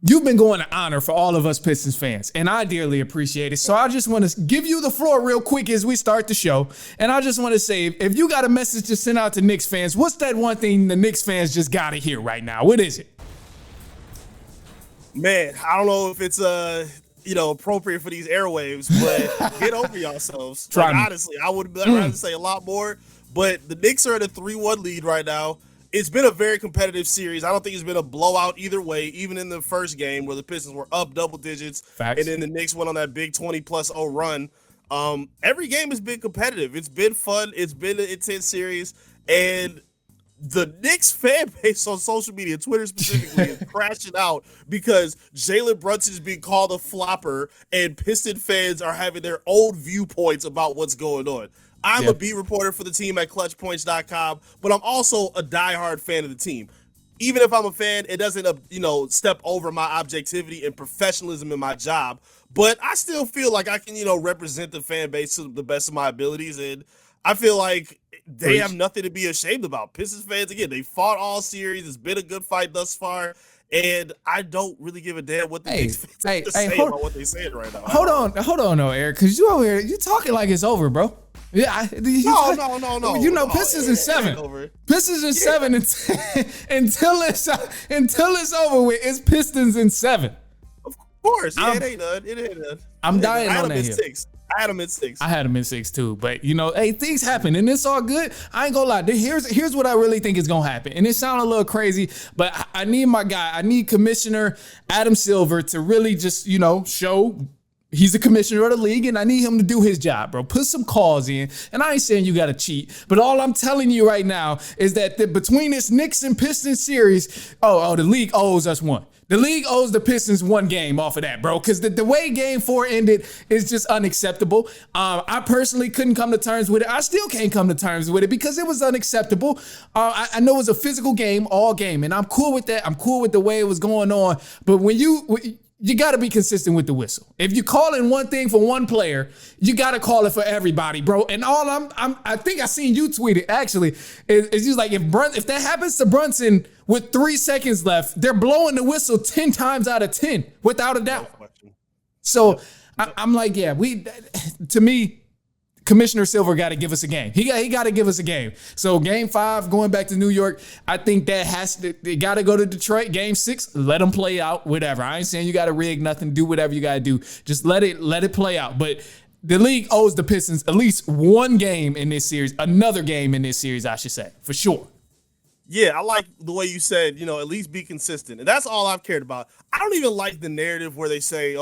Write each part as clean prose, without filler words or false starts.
you've been going to honor for all of us Pistons fans, and I dearly appreciate it. So I just want to give you the floor real quick as we start the show. And I just want to say, if you got a message to send out to Knicks fans, what's that one thing the Knicks fans just got to hear right now? What is it? Man, I don't know if it's appropriate for these airwaves, but get over yourselves. Honestly, I would rather say a lot more, but the Knicks are at a 3-1 lead right now. It's been a very competitive series. I don't think it's been a blowout either way, even in the first game where the Pistons were up double digits. Facts. And then the Knicks went on that big 20+0 run. Every game has been competitive. It's been fun. It's been an intense series. And the Knicks fan base on social media, Twitter specifically, is crashing out because Jalen Brunson is being called a flopper and Piston fans are having their own viewpoints about what's going on. I'm a beat reporter for the team at clutchpoints.com, but I'm also a diehard fan of the team. Even if I'm a fan, it doesn't, step over my objectivity and professionalism in my job. But I still feel like I can, represent the fan base to the best of my abilities. And I feel like they have nothing to be ashamed about. Pistons fans, again, they fought all series. It's been a good fight thus far. And I don't really give a damn what the Knicks fans have to say about what they're saying right now. Hold on, Eric, because you over here, you talking like it's over, bro. Yeah, no. You know, Pistons in 7. Pistons in 7 until it's over with. It's Pistons in 7. Of course, it ain't none. I'm dying on that here. I had him at 6. I had him in 6 too, but hey, things happen and it's all good. I ain't gonna lie. Here's what I really think is gonna happen, and it sounds a little crazy, but I need my guy. I need Commissioner Adam Silver to really just show. He's the commissioner of the league, and I need him to do his job, bro. Put some calls in, and I ain't saying you got to cheat, but all I'm telling you right now is that between this Knicks and Pistons series, the league owes us one. The league owes the Pistons 1 game off of that, bro, because the way Game 4 ended is just unacceptable. I personally couldn't come to terms with it. I still can't come to terms with it because it was unacceptable. I know it was a physical game, all game, and I'm cool with that. I'm cool with the way it was going on, but when you got to be consistent with the whistle. If you call in one thing for one player, you got to call it for everybody, bro. And all I think I seen you tweet it actually. It's just like if that happens to Brunson with 3 seconds left, they're blowing the whistle 10 times out of 10 without a doubt. So I'm like, to me, Commissioner Silver got to give us a game. He got to give us a game. So Game 5, going back to New York, I think they got to go to Detroit. Game 6, let them play out, whatever. I ain't saying you got to rig nothing, do whatever you got to do. Just let it play out. But the league owes the Pistons at least 1 game in this series, another game in this series, I should say, for sure. Yeah, I like the way you said, at least be consistent. And that's all I've cared about. I don't even like the narrative where they say,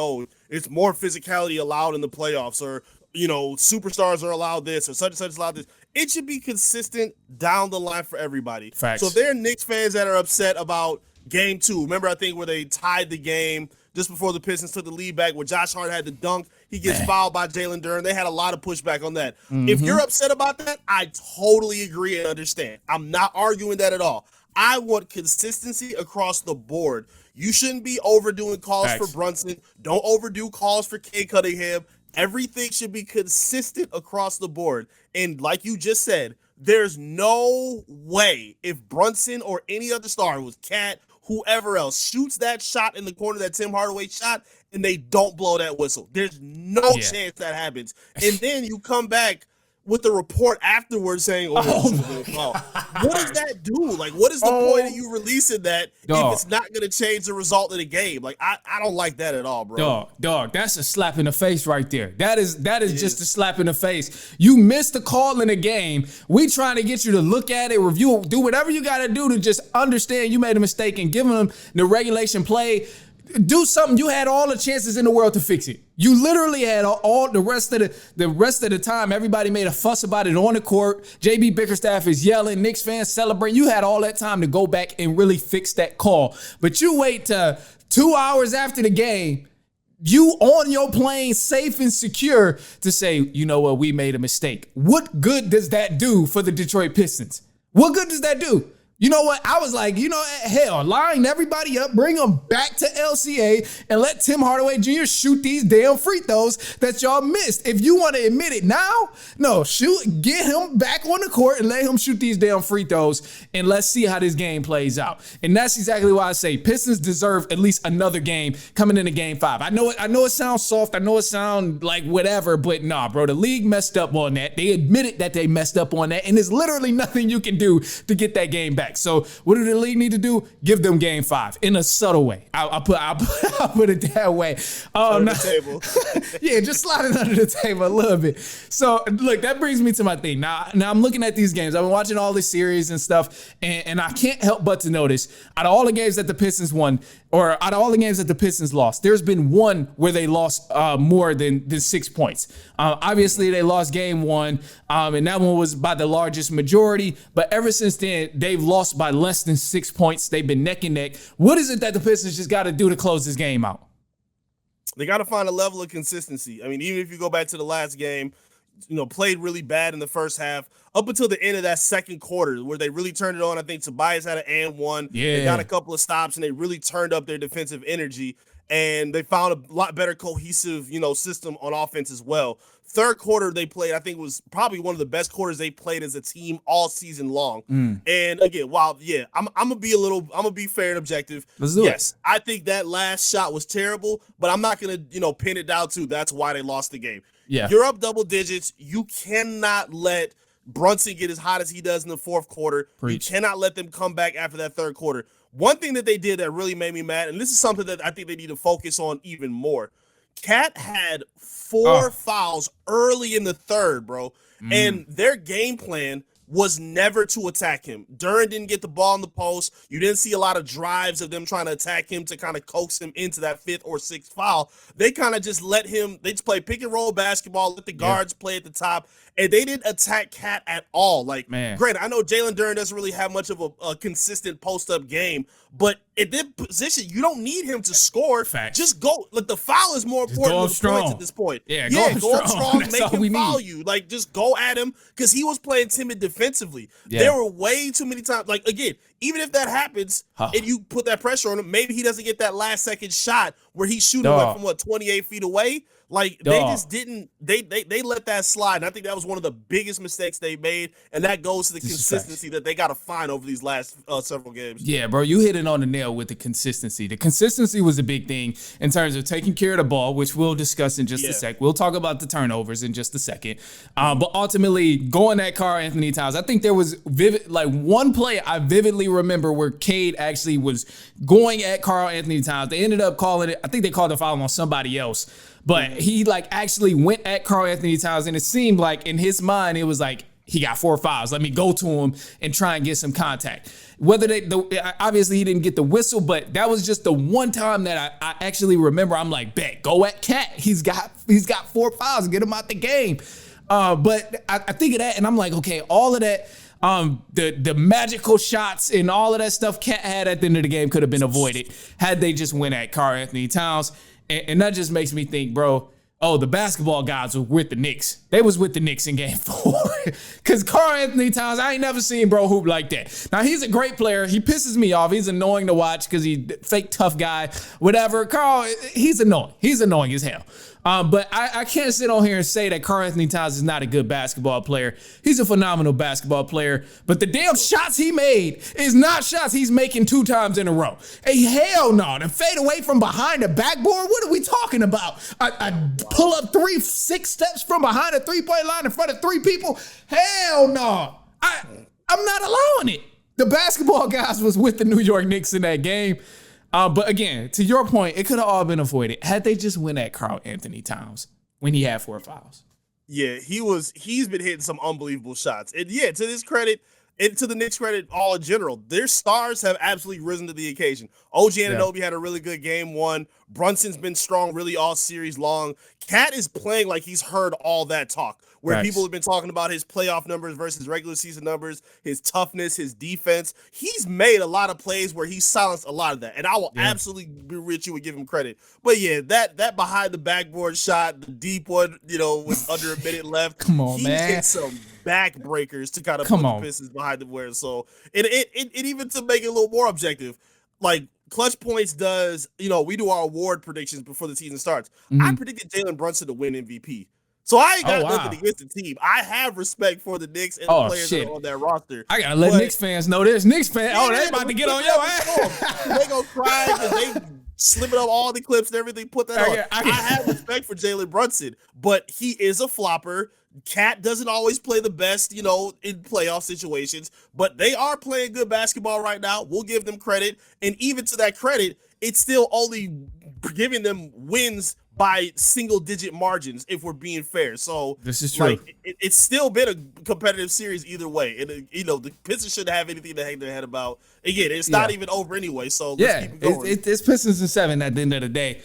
it's more physicality allowed in the playoffs, or superstars are allowed this, or such and such is allowed this. It should be consistent down the line for everybody. Facts. So if there are Knicks fans that are upset about Game 2, remember I think where they tied the game just before the Pistons took the lead back, where Josh Hart had to dunk, he gets fouled by Jalen Duren. They had a lot of pushback on that. Mm-hmm. If you're upset about that, I totally agree and understand. I'm not arguing that at all. I want consistency across the board. You shouldn't be overdoing calls for Brunson. Don't overdo calls for Cade Cunningham. Everything should be consistent across the board. And like you just said, there's no way if Brunson or any other star, was Cat, whoever else, shoots that shot in the corner that Tim Hardaway shot and they don't blow that whistle. There's no chance that happens. And then you come back with the report afterwards saying, what does that do? Like, what is the point of you releasing that if it's not going to change the result of the game? Like, I don't like that at all, bro. Dog, that's a slap in the face right there. That is just a slap in the face. You missed the call in the game. We trying to get you to look at it, review it, do whatever you got to do to just understand you made a mistake and giving them the regulation play. Do something. You had all the chances in the world to fix it. You literally had all the rest of the time. Everybody made a fuss about it on the court. JB Bickerstaff is yelling. Knicks fans celebrating. You had all that time to go back and really fix that call. But you wait to 2 hours after the game, you on your plane safe and secure to say, you know what, we made a mistake. What good does that do for the Detroit Pistons? What good does that do? You know what? I was like, hell, line everybody up, bring them back to LCA, and let Tim Hardaway Jr. shoot these damn free throws that y'all missed. If you want to admit it now, no, get him back on the court and let him shoot these damn free throws, and let's see how this game plays out. And that's exactly why I say Pistons deserve at least another game coming into Game 5. I know it sounds soft. I know it sounds like whatever, but nah, bro, the league messed up on that. They admitted that they messed up on that, and there's literally nothing you can do to get that game back. So what do the league need to do? Give them Game 5 in a subtle way. I'll put it that way. Under the table. Yeah, just slide it under the table a little bit. So look, that brings me to my thing. Now I'm looking at these games. I've been watching all this series and stuff, and I can't help but to notice out of all the games that the Pistons won, or out of all the games that the Pistons lost, there's been one where they lost more than 6 points. Obviously, they lost Game 1, and that one was by the largest majority. But ever since then, they've lost by less than 6 points. They've been neck and neck. What is it that the Pistons just got to do to close this game out? They got to find a level of consistency. I mean, even if you go back to the last game, played really bad in the first half up until the end of that second quarter where they really turned it on. I think Tobias had an and one. Yeah. They got a couple of stops and they really turned up their defensive energy, and they found a lot better cohesive, system on offense as well. Third quarter they played, I think, was probably one of the best quarters they played as a team all season long. And again, I'm gonna be fair and objective. Let's do it. I think that last shot was terrible, but I'm not gonna, pin it down to that's why they lost the game. Yeah. You're up double digits. You cannot let Brunson get as hot as he does in the fourth quarter. Preach. You cannot let them come back after that third quarter. One thing that they did that really made me mad, and this is something that I think they need to focus on even more. Cat had 4 fouls early in the third, bro. And their game plan was never to attack him. Duren didn't get the ball in the post. You didn't see a lot of drives of them trying to attack him to kind of coax him into that 5th or 6th foul. They kind of just they just play pick and roll basketball, let the guards play at the top, and they didn't attack Cat at all. Like, granted, I know Jalen Duren doesn't really have much of a consistent post-up game, but at that position, you don't need him to score. Facts. Just go. Like, the foul is more important than the points at this point. Yeah, go up strong, That's make all we him foul need. you. Like, just go at him, because he was playing timid defensively. Yeah. There were way too many times. Like, again, even if that happens and you put that pressure on him, maybe he doesn't get that last second shot where he's shooting from 28 feet away. Like, they just didn't. They let that slide, and I think that was one of the biggest mistakes they made, and that goes to the consistency that they got to find over these last several games. Yeah, bro, you hit it on the nail with the consistency. The consistency was a big thing in terms of taking care of the ball, which we'll discuss in just a sec. We'll talk about the turnovers in just a second. But ultimately, going at Karl Anthony Towns, I think there was one play I vividly remember where Cade actually was going at Karl Anthony Towns. They ended up calling it, I think they called the foul on somebody else. But he actually went at Karl Anthony Towns, and it seemed like in his mind, it was like, he got 4 fouls. Let me go to him and try and get some contact. Obviously he didn't get the whistle, but that was just the one time that I actually remember. I'm like, bet, go at Cat. He's got 4 fouls. Get him out the game. But I think of that, and I'm like, okay, all of that, the magical shots and all of that stuff Cat had at the end of the game could have been avoided had they just went at Karl Anthony Towns. And that just makes me think, bro, the basketball guys were with the Knicks. They was with the Knicks in Game 4. Because Karl Anthony Towns, I ain't never seen bro hoop like that. Now, he's a great player. He pisses me off. He's annoying to watch because he's fake tough guy, whatever. Karl, he's annoying. He's annoying as hell. But I can't sit on here and say that Karl Anthony Towns is not a good basketball player. He's a phenomenal basketball player. But the damn shots he made is not shots he's making 2 times in a row. Hey, hell no. To fade away from behind the backboard, what are we talking about? I pull up 6 steps from behind a 3-point line in front of 3 people? Hell no. I'm not allowing it. The basketball guys was with the New York Knicks in that game. But again, to your point, it could have all been avoided had they just went at Karl Anthony Towns when he had 4 fouls. Yeah, he's been hitting some unbelievable shots. And yeah, to his credit, and to the Knicks' credit, all in general, their stars have absolutely risen to the occasion. OG Anunoby had a really good Game 1. Brunson's been strong really all series long. Cat is playing like he's heard all that talk, where Facts. people have been talking about his playoff numbers versus regular season numbers, his toughness, his defense. He's made a lot of plays where he silenced a lot of that, and I will absolutely be with you and give him credit. But yeah, that behind the backboard shot, the deep one, with under a minute left. Come on, man. He hit some backbreakers to kind of put the Pistons behind the where. So it even to make it a little more objective, like Clutch Points does, we do our award predictions before the season starts. I predicted Jalen Brunson to win MVP. So I ain't got nothing against the team. I have respect for the Knicks and the players that are on that roster. I gotta let Knicks fans know this. Knicks fans, they about to get on your ass. They gonna cry because they slipping up all the clips and everything. Put that on. I have respect for Jalen Brunson, but he is a flopper. Cat doesn't always play the best, in playoff situations, but they are playing good basketball right now. We'll give them credit. And even to that credit, it's still only giving them wins by single-digit margins, if we're being fair. So this is true. It's still been a competitive series either way. And, the Pistons shouldn't have anything to hang their head about. Again, it's not even over anyway, so let's keep it going. It's Pistons in 7 at the end of the day.